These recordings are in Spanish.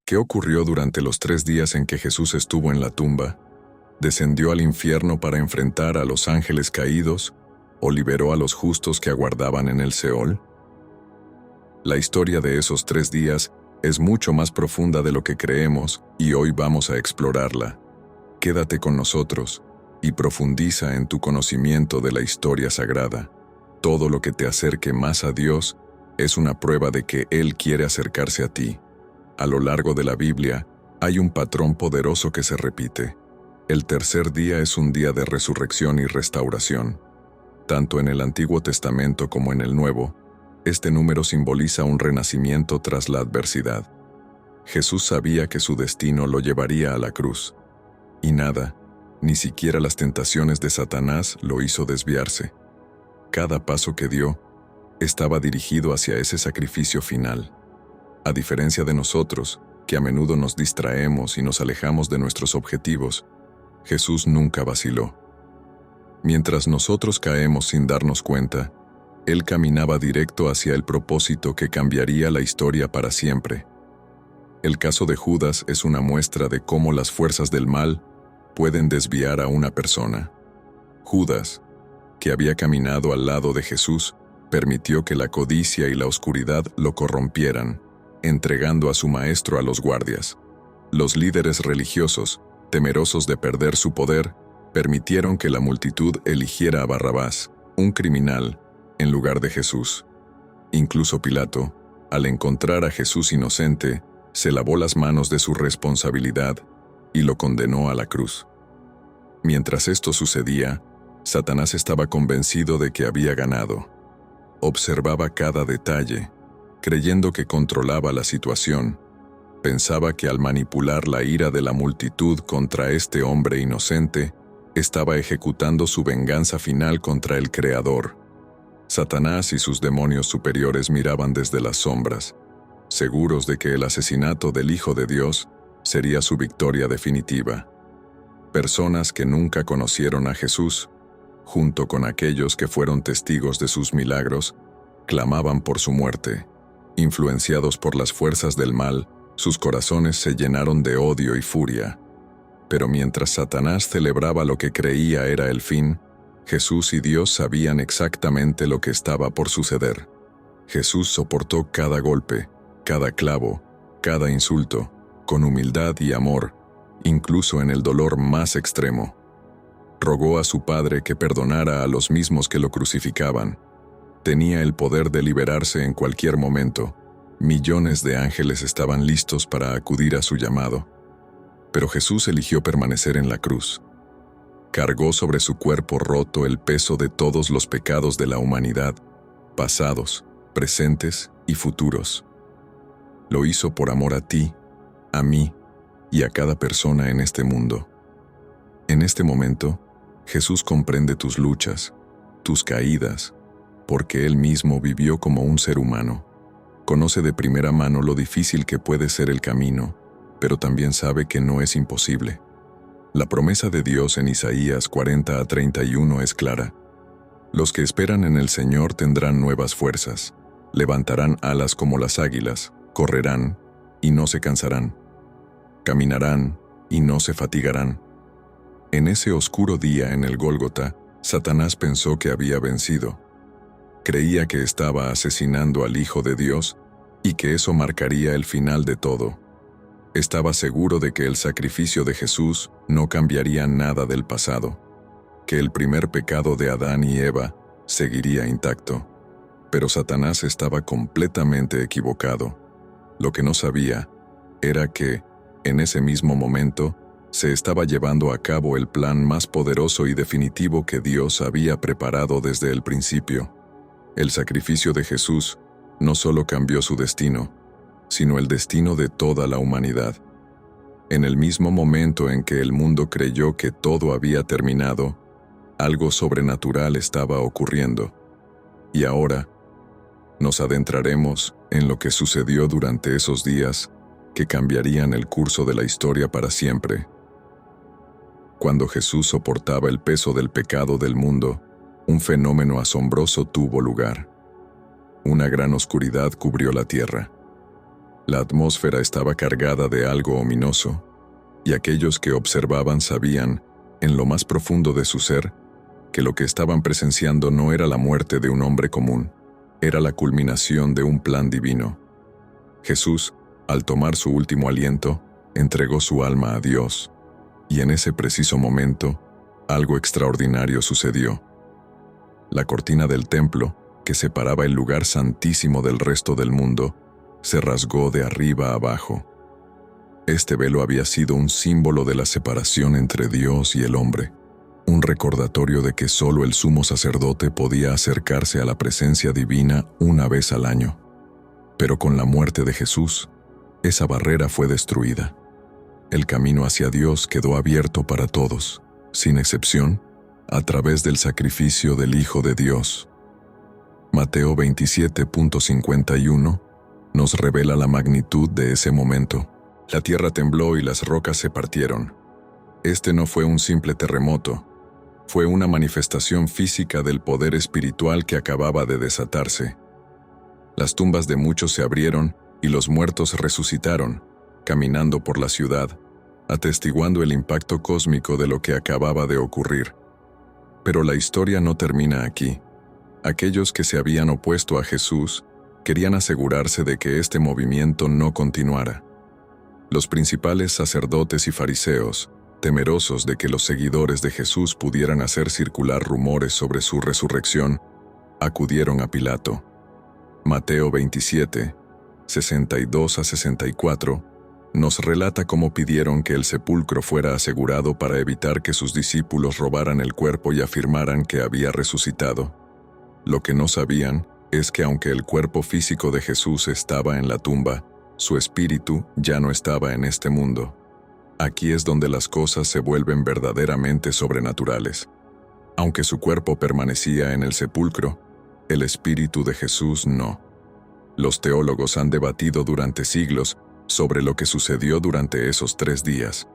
¿Qué ocurrió durante los 3 días en que Jesús estuvo en la tumba? ¿Descendió al infierno para enfrentar a los ángeles caídos o liberó a los justos que aguardaban en el Seol? La historia de esos 3 días es mucho más profunda de lo que creemos y hoy vamos a explorarla. Quédate con nosotros y profundiza en tu conocimiento de la historia sagrada. Todo lo que te acerque más a Dios es una prueba de que Él quiere acercarse a ti. A lo largo de la Biblia hay un patrón poderoso que se repite. El tercer día es un día de resurrección y restauración. Tanto en el Antiguo Testamento como en el Nuevo, este número simboliza un renacimiento tras la adversidad. Jesús sabía que su destino lo llevaría a la cruz. Y nada, ni siquiera las tentaciones de Satanás lo hizo desviarse. Cada paso que dio estaba dirigido hacia ese sacrificio final. A diferencia de nosotros, que a menudo nos distraemos y nos alejamos de nuestros objetivos, Jesús nunca vaciló. Mientras nosotros caemos sin darnos cuenta, Él caminaba directo hacia el propósito que cambiaría la historia para siempre. El caso de Judas es una muestra de cómo las fuerzas del mal pueden desviar a una persona. Judas, que había caminado al lado de Jesús, permitió que la codicia y la oscuridad lo corrompieran, entregando a su maestro a los guardias. Los líderes religiosos, temerosos de perder su poder, permitieron que la multitud eligiera a Barrabás, un criminal, en lugar de Jesús. Incluso Pilato, al encontrar a Jesús inocente, se lavó las manos de su responsabilidad y lo condenó a la cruz. Mientras esto sucedía, Satanás estaba convencido de que había ganado. Observaba cada detalle, creyendo que controlaba la situación. Pensaba que al manipular la ira de la multitud contra este hombre inocente, estaba ejecutando su venganza final contra el Creador. Satanás y sus demonios superiores miraban desde las sombras, seguros de que el asesinato del Hijo de Dios sería su victoria definitiva. Personas que nunca conocieron a Jesús, junto con aquellos que fueron testigos de sus milagros, clamaban por su muerte. Influenciados por las fuerzas del mal, sus corazones se llenaron de odio y furia. Pero mientras Satanás celebraba lo que creía era el fin, Jesús y Dios sabían exactamente lo que estaba por suceder. Jesús soportó cada golpe, cada clavo, cada insulto, con humildad y amor, incluso en el dolor más extremo. Rogó a su Padre que perdonara a los mismos que lo crucificaban. Tenía el poder de liberarse en cualquier momento. Millones de ángeles estaban listos para acudir a su llamado. Pero Jesús eligió permanecer en la cruz. Cargó sobre su cuerpo roto el peso de todos los pecados de la humanidad, pasados, presentes y futuros. Lo hizo por amor a ti, a mí y a cada persona en este mundo. En este momento, Jesús comprende tus luchas, tus caídas, porque Él mismo vivió como un ser humano. Conoce de primera mano lo difícil que puede ser el camino, pero también sabe que no es imposible. La promesa de Dios en Isaías 40:31 es clara. Los que esperan en el Señor tendrán nuevas fuerzas, levantarán alas como las águilas, correrán y no se cansarán, caminarán y no se fatigarán. En ese oscuro día en el Gólgota, Satanás pensó que había vencido. Creía que estaba asesinando al Hijo de Dios y que eso marcaría el final de todo. Estaba seguro de que el sacrificio de Jesús no cambiaría nada del pasado, que el primer pecado de Adán y Eva seguiría intacto. Pero Satanás estaba completamente equivocado. Lo que no sabía era que, en ese mismo momento, se estaba llevando a cabo el plan más poderoso y definitivo que Dios había preparado desde el principio. El sacrificio de Jesús no solo cambió su destino, sino el destino de toda la humanidad. En el mismo momento en que el mundo creyó que todo había terminado, algo sobrenatural estaba ocurriendo. Y ahora, nos adentraremos en lo que sucedió durante esos días que cambiarían el curso de la historia para siempre. Cuando Jesús soportaba el peso del pecado del mundo, un fenómeno asombroso tuvo lugar. Una gran oscuridad cubrió la tierra. La atmósfera estaba cargada de algo ominoso, y aquellos que observaban sabían, en lo más profundo de su ser, que lo que estaban presenciando no era la muerte de un hombre común, era la culminación de un plan divino. Jesús, al tomar su último aliento, entregó su alma a Dios, y en ese preciso momento, algo extraordinario sucedió. La cortina del templo, que separaba el lugar santísimo del resto del mundo, se rasgó de arriba a abajo. Este velo había sido un símbolo de la separación entre Dios y el hombre, un recordatorio de que solo el sumo sacerdote podía acercarse a la presencia divina una vez al año. Pero con la muerte de Jesús, esa barrera fue destruida. El camino hacia Dios quedó abierto para todos, sin excepción, a través del sacrificio del Hijo de Dios. Mateo 27.51 nos revela la magnitud de ese momento. La tierra tembló y las rocas se partieron. Este no fue un simple terremoto, fue una manifestación física del poder espiritual que acababa de desatarse. Las tumbas de muchos se abrieron y los muertos resucitaron, caminando por la ciudad, atestiguando el impacto cósmico de lo que acababa de ocurrir. Pero la historia no termina aquí. Aquellos que se habían opuesto a Jesús querían asegurarse de que este movimiento no continuara. Los principales sacerdotes y fariseos, temerosos de que los seguidores de Jesús pudieran hacer circular rumores sobre su resurrección, acudieron a Pilato. Mateo 27, 62-64, nos relata cómo pidieron que el sepulcro fuera asegurado para evitar que sus discípulos robaran el cuerpo y afirmaran que había resucitado. Lo que no sabían es que aunque el cuerpo físico de Jesús estaba en la tumba, su espíritu ya no estaba en este mundo. Aquí es donde las cosas se vuelven verdaderamente sobrenaturales. Aunque su cuerpo permanecía en el sepulcro, el espíritu de Jesús no. Los teólogos han debatido durante siglos sobre lo que sucedió durante esos 3 días.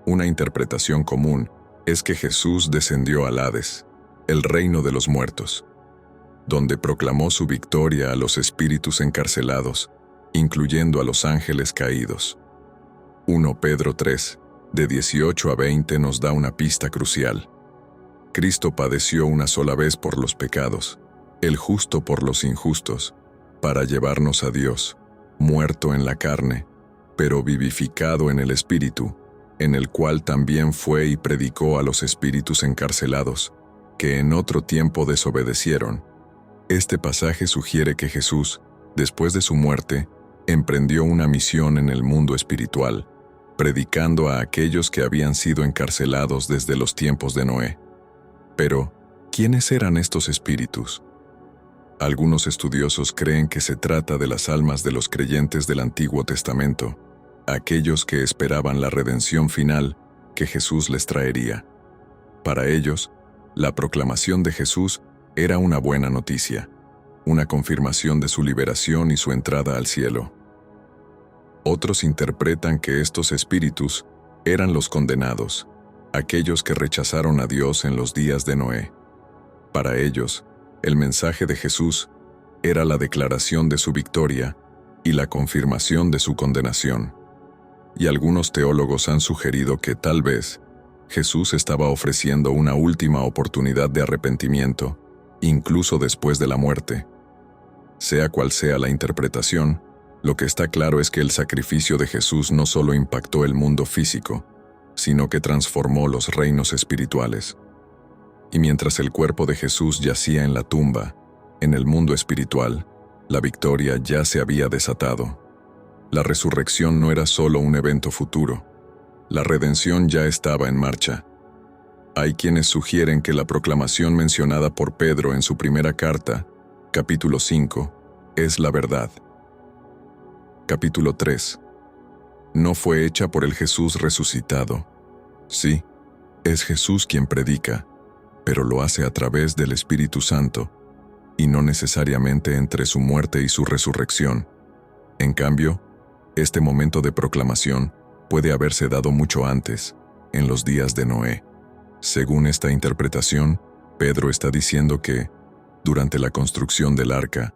Una interpretación común es que Jesús descendió al Hades, el reino de los muertos, donde proclamó su victoria a los espíritus encarcelados, incluyendo a los ángeles caídos. 1 Pedro 3, de 18 a 20 nos da una pista crucial. Cristo padeció una sola vez por los pecados, el justo por los injustos, para llevarnos a Dios, muerto en la carne, pero vivificado en el Espíritu, en el cual también fue y predicó a los espíritus encarcelados, que en otro tiempo desobedecieron. Este pasaje sugiere que Jesús, después de su muerte, emprendió una misión en el mundo espiritual, predicando a aquellos que habían sido encarcelados desde los tiempos de Noé. Pero, ¿quiénes eran estos espíritus? Algunos estudiosos creen que se trata de las almas de los creyentes del Antiguo Testamento, aquellos que esperaban la redención final que Jesús les traería. Para ellos, la proclamación de Jesús era una buena noticia, una confirmación de su liberación y su entrada al cielo. Otros interpretan que estos espíritus eran los condenados, aquellos que rechazaron a Dios en los días de Noé. Para ellos, el mensaje de Jesús era la declaración de su victoria y la confirmación de su condenación. Y algunos teólogos han sugerido que tal vez Jesús estaba ofreciendo una última oportunidad de arrepentimiento, incluso después de la muerte. Sea cual sea la interpretación, lo que está claro es que el sacrificio de Jesús no solo impactó el mundo físico, sino que transformó los reinos espirituales. Y mientras el cuerpo de Jesús yacía en la tumba, en el mundo espiritual, la victoria ya se había desatado. La resurrección no era solo un evento futuro. La redención ya estaba en marcha. Hay quienes sugieren que la proclamación mencionada por Pedro en su primera carta, capítulo 5, es la verdad. Capítulo 3. No fue hecha por el Jesús resucitado. Sí, es Jesús quien predica, pero lo hace a través del Espíritu Santo, y no necesariamente entre su muerte y su resurrección. En cambio, este momento de proclamación puede haberse dado mucho antes, en los días de Noé. Según esta interpretación, Pedro está diciendo que, durante la construcción del arca,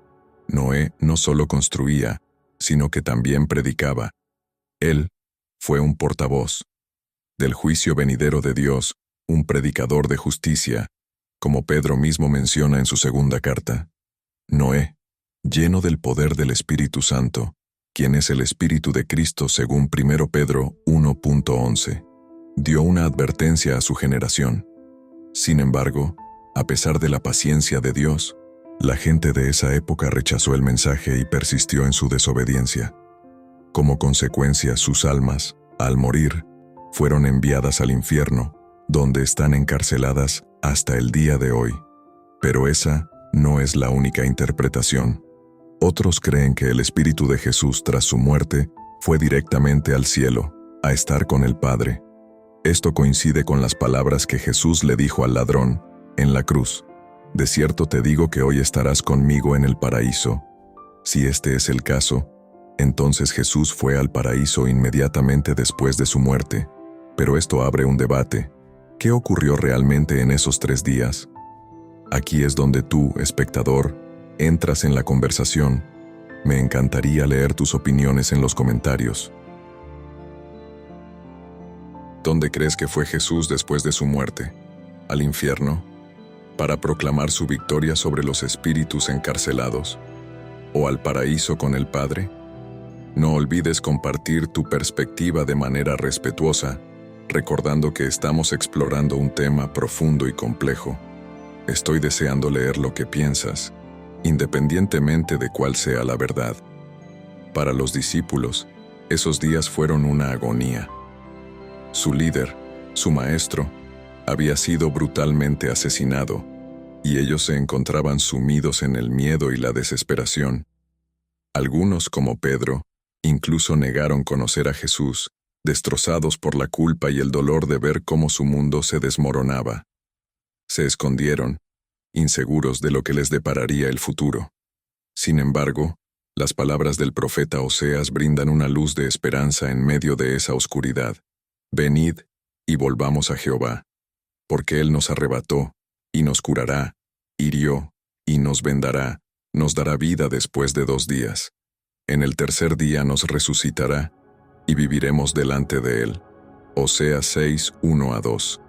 Noé no solo construía, sino que también predicaba. Él fue un portavoz del juicio venidero de Dios, un predicador de justicia, como Pedro mismo menciona en su segunda carta. Noé, lleno del poder del Espíritu Santo, quien es el Espíritu de Cristo según 1 Pedro 1.11, dio una advertencia a su generación. Sin embargo, a pesar de la paciencia de Dios, la gente de esa época rechazó el mensaje y persistió en su desobediencia. Como consecuencia, sus almas, al morir, fueron enviadas al infierno, donde están encarceladas hasta el día de hoy. Pero esa no es la única interpretación. Otros creen que el Espíritu de Jesús tras su muerte fue directamente al cielo, a estar con el Padre. Esto coincide con las palabras que Jesús le dijo al ladrón en la cruz. De cierto te digo que hoy estarás conmigo en el paraíso. Si este es el caso, entonces Jesús fue al paraíso inmediatamente después de su muerte. Pero esto abre un debate. ¿Qué ocurrió realmente en esos 3 días? Aquí es donde tú, espectador, entras en la conversación. Me encantaría leer tus opiniones en los comentarios. ¿Dónde crees que fue Jesús después de su muerte? ¿Al infierno? ¿Para proclamar su victoria sobre los espíritus encarcelados? ¿O al paraíso con el Padre? No olvides compartir tu perspectiva de manera respetuosa, recordando que estamos explorando un tema profundo y complejo. Estoy deseando leer lo que piensas, independientemente de cuál sea la verdad. Para los discípulos, esos días fueron una agonía. Su líder, su maestro, había sido brutalmente asesinado, y ellos se encontraban sumidos en el miedo y la desesperación. Algunos, como Pedro, incluso negaron conocer a Jesús, destrozados por la culpa y el dolor de ver cómo su mundo se desmoronaba. Se escondieron, inseguros de lo que les depararía el futuro. Sin embargo, las palabras del profeta Oseas brindan una luz de esperanza en medio de esa oscuridad. Venid y volvamos a Jehová, porque Él nos arrebató, y nos curará, hirió, y nos vendará, nos dará vida después de 2 días. En el tercer día nos resucitará, y viviremos delante de Él. Oseas 6, 1-2.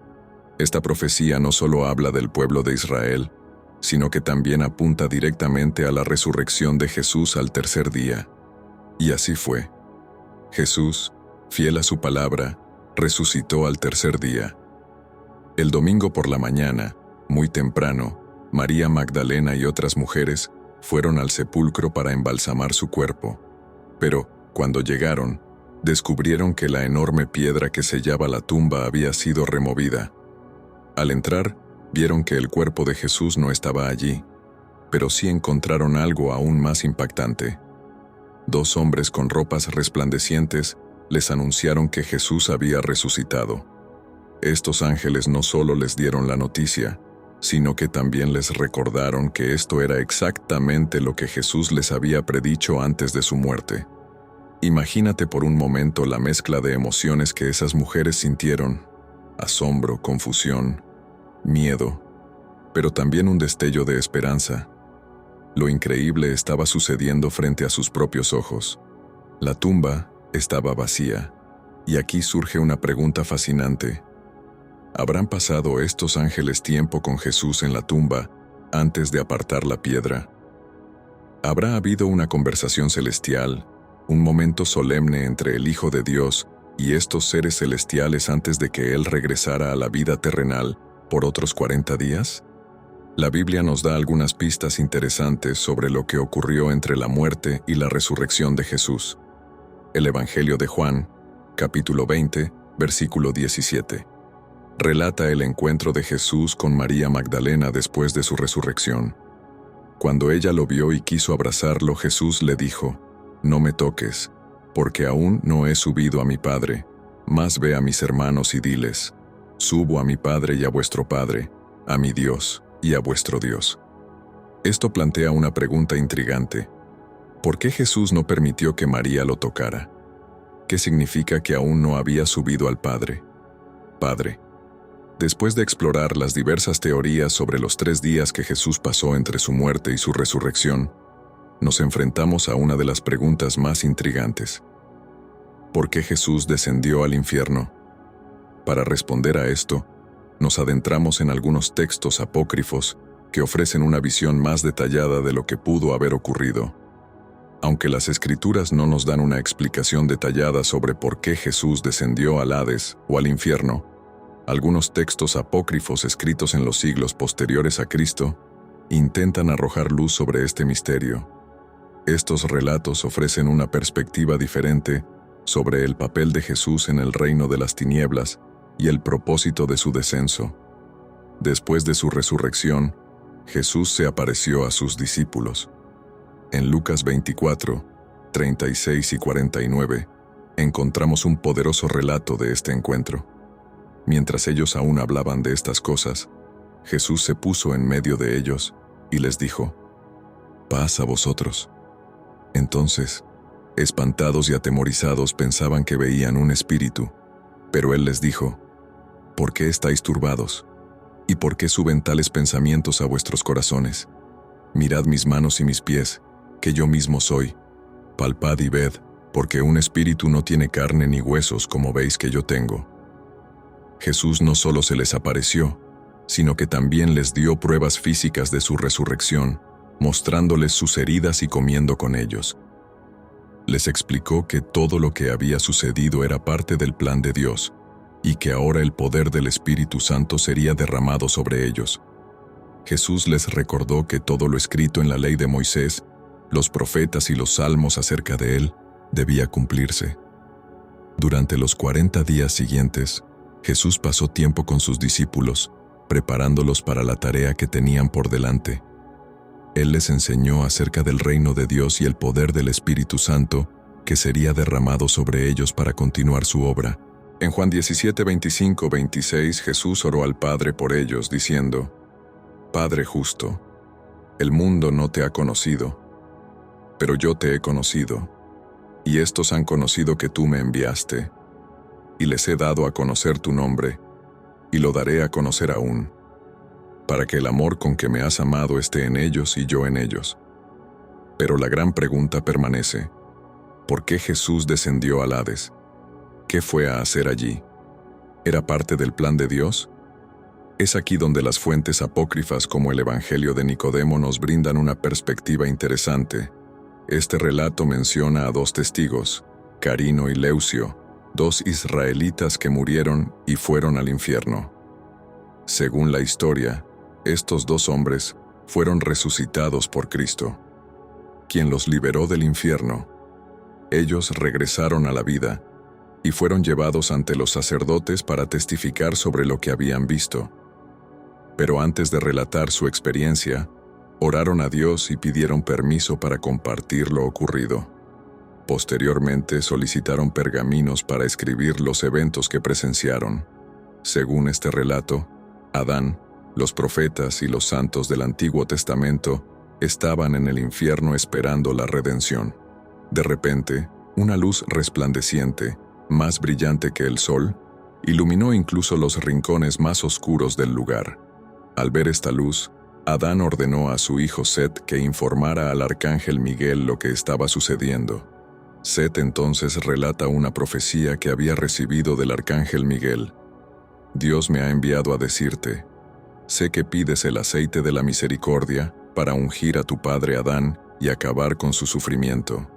Esta profecía no solo habla del pueblo de Israel, sino que también apunta directamente a la resurrección de Jesús al tercer día. Y así fue. Jesús, fiel a su palabra, resucitó al tercer día. El domingo por la mañana, muy temprano, María Magdalena y otras mujeres fueron al sepulcro para embalsamar su cuerpo. Pero, cuando llegaron, descubrieron que la enorme piedra que sellaba la tumba había sido removida. Al entrar, vieron que el cuerpo de Jesús no estaba allí, pero sí encontraron algo aún más impactante. 2 hombres con ropas resplandecientes les anunciaron que Jesús había resucitado. Estos ángeles no solo les dieron la noticia, sino que también les recordaron que esto era exactamente lo que Jesús les había predicho antes de su muerte. Imagínate por un momento la mezcla de emociones que esas mujeres sintieron: asombro, confusión, miedo, pero también un destello de esperanza. Lo increíble estaba sucediendo frente a sus propios ojos. La tumba estaba vacía, y aquí surge una pregunta fascinante. ¿Habrán pasado estos ángeles tiempo con Jesús en la tumba antes de apartar la piedra? ¿Habrá habido una conversación celestial, un momento solemne entre el Hijo de Dios y estos seres celestiales antes de que Él regresara a la vida terrenal por otros 40 días? La Biblia nos da algunas pistas interesantes sobre lo que ocurrió entre la muerte y la resurrección de Jesús. El Evangelio de Juan, capítulo 20, versículo 17. Relata el encuentro de Jesús con María Magdalena después de su resurrección. Cuando ella lo vio y quiso abrazarlo, Jesús le dijo: «No me toques, porque aún no he subido a mi Padre, mas ve a mis hermanos y diles: subo a mi Padre y a vuestro Padre, a mi Dios y a vuestro Dios». Esto plantea una pregunta intrigante. ¿Por qué Jesús no permitió que María lo tocara? ¿Qué significa que aún no había subido al Padre? Padre. Después de explorar las diversas teorías sobre los 3 días que Jesús pasó entre su muerte y su resurrección, nos enfrentamos a una de las preguntas más intrigantes. ¿Por qué Jesús descendió al infierno? Para responder a esto, nos adentramos en algunos textos apócrifos que ofrecen una visión más detallada de lo que pudo haber ocurrido. Aunque las Escrituras no nos dan una explicación detallada sobre por qué Jesús descendió al Hades o al infierno, algunos textos apócrifos escritos en los siglos posteriores a Cristo intentan arrojar luz sobre este misterio. Estos relatos ofrecen una perspectiva diferente sobre el papel de Jesús en el reino de las tinieblas y el propósito de su descenso. Después de su resurrección, Jesús se apareció a sus discípulos. En Lucas 24, 36 y 49, encontramos un poderoso relato de este encuentro. Mientras ellos aún hablaban de estas cosas, Jesús se puso en medio de ellos y les dijo: «Paz a vosotros». Entonces, espantados y atemorizados, pensaban que veían un espíritu, pero él les dijo: «¿Por qué estáis turbados? ¿Y por qué suben tales pensamientos a vuestros corazones? Mirad mis manos y mis pies, que yo mismo soy. Palpad y ved, porque un espíritu no tiene carne ni huesos como veis que yo tengo». Jesús no solo se les apareció, sino que también les dio pruebas físicas de su resurrección, mostrándoles sus heridas y comiendo con ellos. Les explicó que todo lo que había sucedido era parte del plan de Dios, y que ahora el poder del Espíritu Santo sería derramado sobre ellos. Jesús les recordó que todo lo escrito en la ley de Moisés, los profetas y los salmos acerca de él, debía cumplirse. Durante los 40 días siguientes, Jesús pasó tiempo con sus discípulos, preparándolos para la tarea que tenían por delante. Él les enseñó acerca del reino de Dios y el poder del Espíritu Santo que sería derramado sobre ellos para continuar su obra. En Juan 17, 25, 26, Jesús oró al Padre por ellos, diciendo: «Padre justo, el mundo no te ha conocido, pero yo te he conocido, y estos han conocido que tú me enviaste, y les he dado a conocer tu nombre, y lo daré a conocer aún, para que el amor con que me has amado esté en ellos y yo en ellos». Pero la gran pregunta permanece: ¿por qué Jesús descendió al Hades? ¿Qué fue a hacer allí? ¿Era parte del plan de Dios? Es aquí donde las fuentes apócrifas como el Evangelio de Nicodemo nos brindan una perspectiva interesante. Este relato menciona a dos testigos, Carino y Leucio, dos israelitas que murieron y fueron al infierno. Según la historia, estos dos hombres fueron resucitados por Cristo, quien los liberó del infierno. Ellos regresaron a la vida y fueron llevados ante los sacerdotes para testificar sobre lo que habían visto. Pero antes de relatar su experiencia, oraron a Dios y pidieron permiso para compartir lo ocurrido. Posteriormente solicitaron pergaminos para escribir los eventos que presenciaron. Según este relato, Adán, los profetas y los santos del Antiguo Testamento estaban en el infierno esperando la redención. De repente, una luz resplandeciente, más brillante que el sol, iluminó incluso los rincones más oscuros del lugar. Al ver esta luz, Adán ordenó a su hijo Set que informara al arcángel Miguel lo que estaba sucediendo. Set entonces relata una profecía que había recibido del arcángel Miguel. «Dios me ha enviado a decirte: sé que pides el aceite de la misericordia para ungir a tu padre Adán y acabar con su sufrimiento.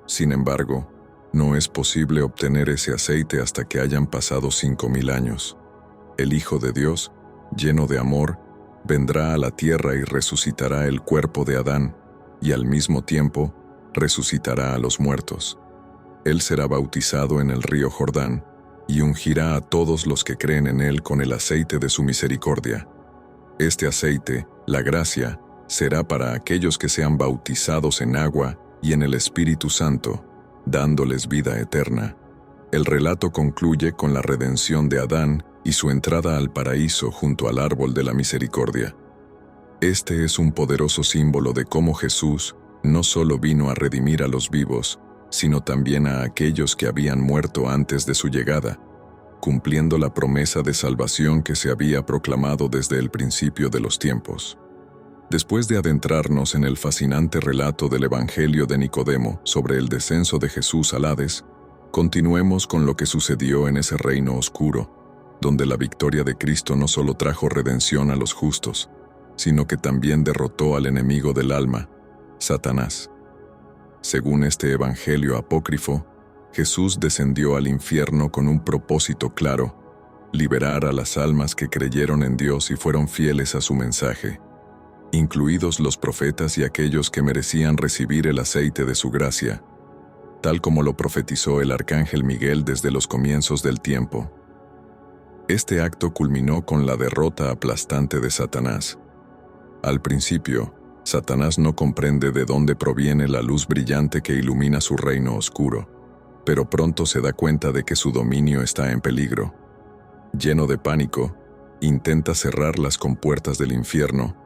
Sin embargo, no es posible obtener ese aceite hasta que hayan pasado 5000 años. El Hijo de Dios, lleno de amor, vendrá a la tierra y resucitará el cuerpo de Adán, y al mismo tiempo resucitará a los muertos. Él será bautizado en el río Jordán y ungirá a todos los que creen en él con el aceite de su misericordia. Este aceite, la gracia, será para aquellos que sean bautizados en agua y en el Espíritu Santo, dándoles vida eterna». El relato concluye con la redención de Adán y su entrada al paraíso junto al árbol de la misericordia. Este es un poderoso símbolo de cómo Jesús no solo vino a redimir a los vivos, sino también a aquellos que habían muerto antes de su llegada, cumpliendo la promesa de salvación que se había proclamado desde el principio de los tiempos. Después de adentrarnos en el fascinante relato del Evangelio de Nicodemo sobre el descenso de Jesús al Hades, continuemos con lo que sucedió en ese reino oscuro, donde la victoria de Cristo no solo trajo redención a los justos, sino que también derrotó al enemigo del alma, Satanás. Según este Evangelio apócrifo, Jesús descendió al infierno con un propósito claro: liberar a las almas que creyeron en Dios y fueron fieles a su mensaje, incluidos los profetas y aquellos que merecían recibir el aceite de su gracia, tal como lo profetizó el arcángel Miguel desde los comienzos del tiempo. Este acto culminó con la derrota aplastante de Satanás. Al principio, Satanás no comprende de dónde proviene la luz brillante que ilumina su reino oscuro, pero pronto se da cuenta de que su dominio está en peligro. Lleno de pánico, intenta cerrar las compuertas del infierno,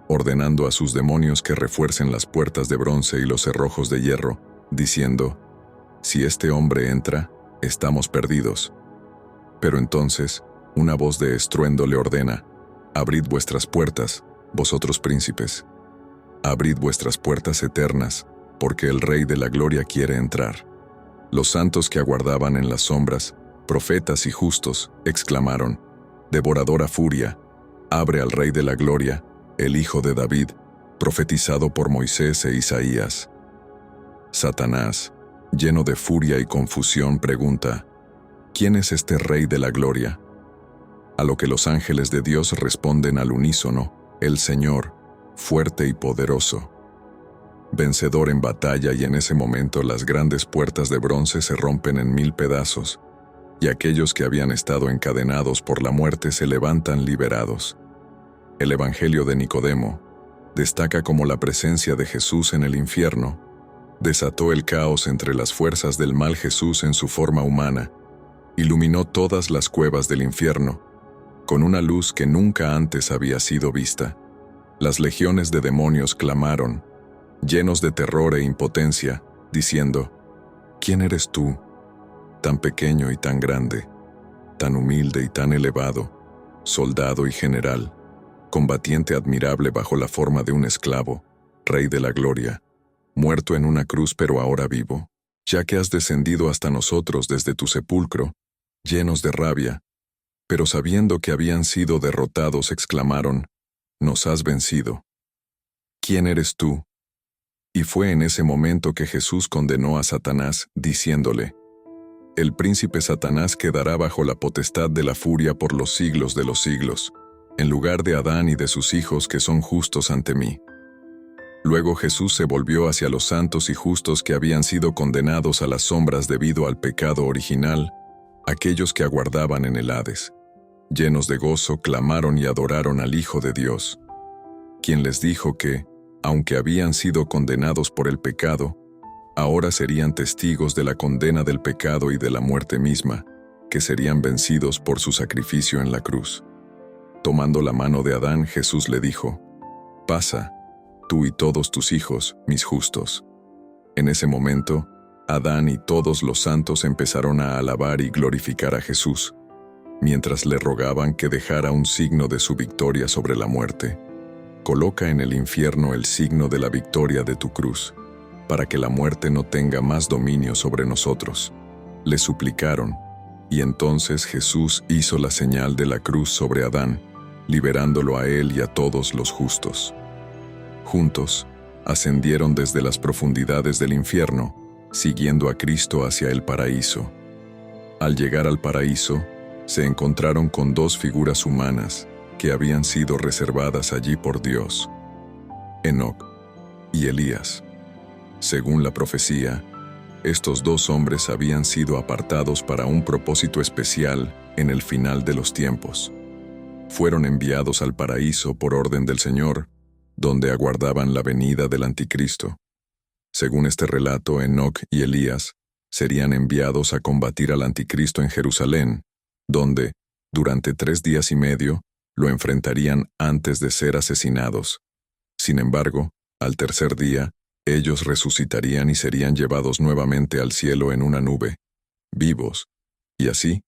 ordenando a sus demonios que refuercen las puertas de bronce y los cerrojos de hierro, diciendo: «Si este hombre entra, estamos perdidos». Pero entonces, una voz de estruendo le ordena: «Abrid vuestras puertas, vosotros príncipes. Abrid vuestras puertas eternas, porque el Rey de la Gloria quiere entrar». Los santos que aguardaban en las sombras, profetas y justos, exclamaron: «Devoradora furia, abre al Rey de la Gloria, el Hijo de David, profetizado por Moisés e Isaías». Satanás, lleno de furia y confusión, pregunta: «¿Quién es este Rey de la Gloria?». A lo que los ángeles de Dios responden al unísono: «El Señor, fuerte y poderoso, vencedor en batalla». Y en ese momento las grandes puertas de bronce se rompen en 1000 pedazos, y aquellos que habían estado encadenados por la muerte se levantan liberados. El Evangelio de Nicodemo destaca cómo la presencia de Jesús en el infierno desató el caos entre las fuerzas del mal. Jesús, en su forma humana, iluminó todas las cuevas del infierno con una luz que nunca antes había sido vista. Las legiones de demonios clamaron, llenos de terror e impotencia, diciendo: «¿Quién eres tú, tan pequeño y tan grande, tan humilde y tan elevado, soldado y general, combatiente admirable bajo la forma de un esclavo, Rey de la Gloria, muerto en una cruz pero ahora vivo, ya que has descendido hasta nosotros desde tu sepulcro?» Llenos de rabia, pero sabiendo que habían sido derrotados, exclamaron: «Nos has vencido. ¿Quién eres tú?». Y fue en ese momento que Jesús condenó a Satanás, diciéndole: «El príncipe Satanás quedará bajo la potestad de la furia por los siglos de los siglos, en lugar de Adán y de sus hijos que son justos ante mí». Luego Jesús se volvió hacia los santos y justos que habían sido condenados a las sombras debido al pecado original, aquellos que aguardaban en el Hades. Llenos de gozo, clamaron y adoraron al Hijo de Dios, quien les dijo que, aunque habían sido condenados por el pecado, ahora serían testigos de la condena del pecado y de la muerte misma, que serían vencidos por su sacrificio en la cruz. Tomando la mano de Adán, Jesús le dijo: «Pasa, tú y todos tus hijos, mis justos». En ese momento, Adán y todos los santos empezaron a alabar y glorificar a Jesús, mientras le rogaban que dejara un signo de su victoria sobre la muerte. «Coloca en el infierno el signo de la victoria de tu cruz, para que la muerte no tenga más dominio sobre nosotros», le suplicaron, y entonces Jesús hizo la señal de la cruz sobre Adán, liberándolo a él y a todos los justos. Juntos, ascendieron desde las profundidades del infierno, siguiendo a Cristo hacia el paraíso. Al llegar al paraíso, se encontraron con dos figuras humanas que habían sido reservadas allí por Dios: Enoc y Elías. Según la profecía, estos dos hombres habían sido apartados para un propósito especial en el final de los tiempos. Fueron enviados al paraíso por orden del Señor, donde aguardaban la venida del Anticristo. Según este relato, Enoc y Elías serían enviados a combatir al Anticristo en Jerusalén, donde, durante 3 días y medio, lo enfrentarían antes de ser asesinados. Sin embargo, al tercer día, ellos resucitarían y serían llevados nuevamente al cielo en una nube, vivos. Y así,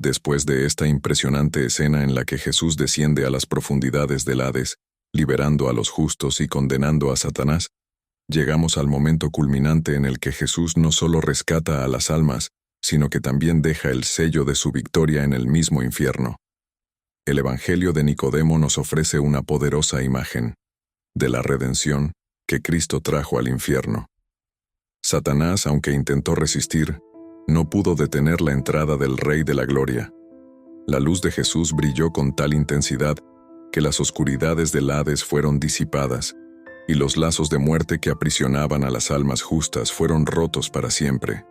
después de esta impresionante escena en la que Jesús desciende a las profundidades del Hades, liberando a los justos y condenando a Satanás, llegamos al momento culminante en el que Jesús no solo rescata a las almas, sino que también deja el sello de su victoria en el mismo infierno. El Evangelio de Nicodemo nos ofrece una poderosa imagen de la redención que Cristo trajo al infierno. Satanás, aunque intentó resistir, no pudo detener la entrada del Rey de la Gloria. La luz de Jesús brilló con tal intensidad que las oscuridades del Hades fueron disipadas y los lazos de muerte que aprisionaban a las almas justas fueron rotos para siempre.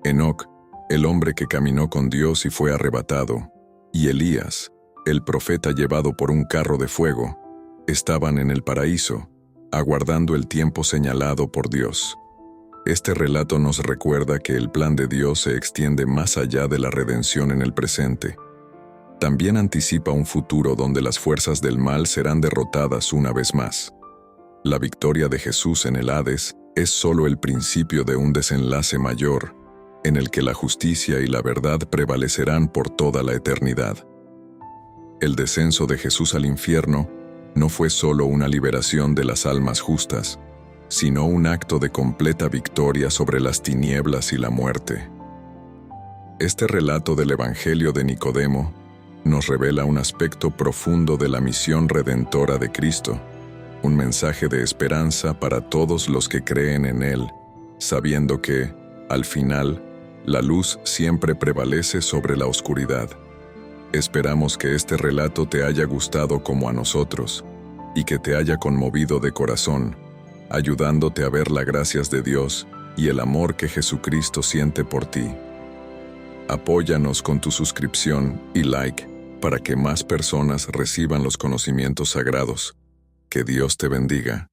Enoc, el hombre que caminó con Dios y fue arrebatado, y Elías, el profeta llevado por un carro de fuego, estaban en el paraíso, aguardando el tiempo señalado por Dios. Este relato nos recuerda que el plan de Dios se extiende más allá de la redención en el presente. También anticipa un futuro donde las fuerzas del mal serán derrotadas una vez más. La victoria de Jesús en el Hades es solo el principio de un desenlace mayor, en el que la justicia y la verdad prevalecerán por toda la eternidad. El descenso de Jesús al infierno no fue solo una liberación de las almas justas, sino un acto de completa victoria sobre las tinieblas y la muerte. Este relato del Evangelio de Nicodemo nos revela un aspecto profundo de la misión redentora de Cristo, un mensaje de esperanza para todos los que creen en Él, sabiendo que, al final, la luz siempre prevalece sobre la oscuridad. Esperamos que este relato te haya gustado como a nosotros, y que te haya conmovido de corazón, ayudándote a ver las gracias de Dios y el amor que Jesucristo siente por ti. Apóyanos con tu suscripción y like para que más personas reciban los conocimientos sagrados. Que Dios te bendiga.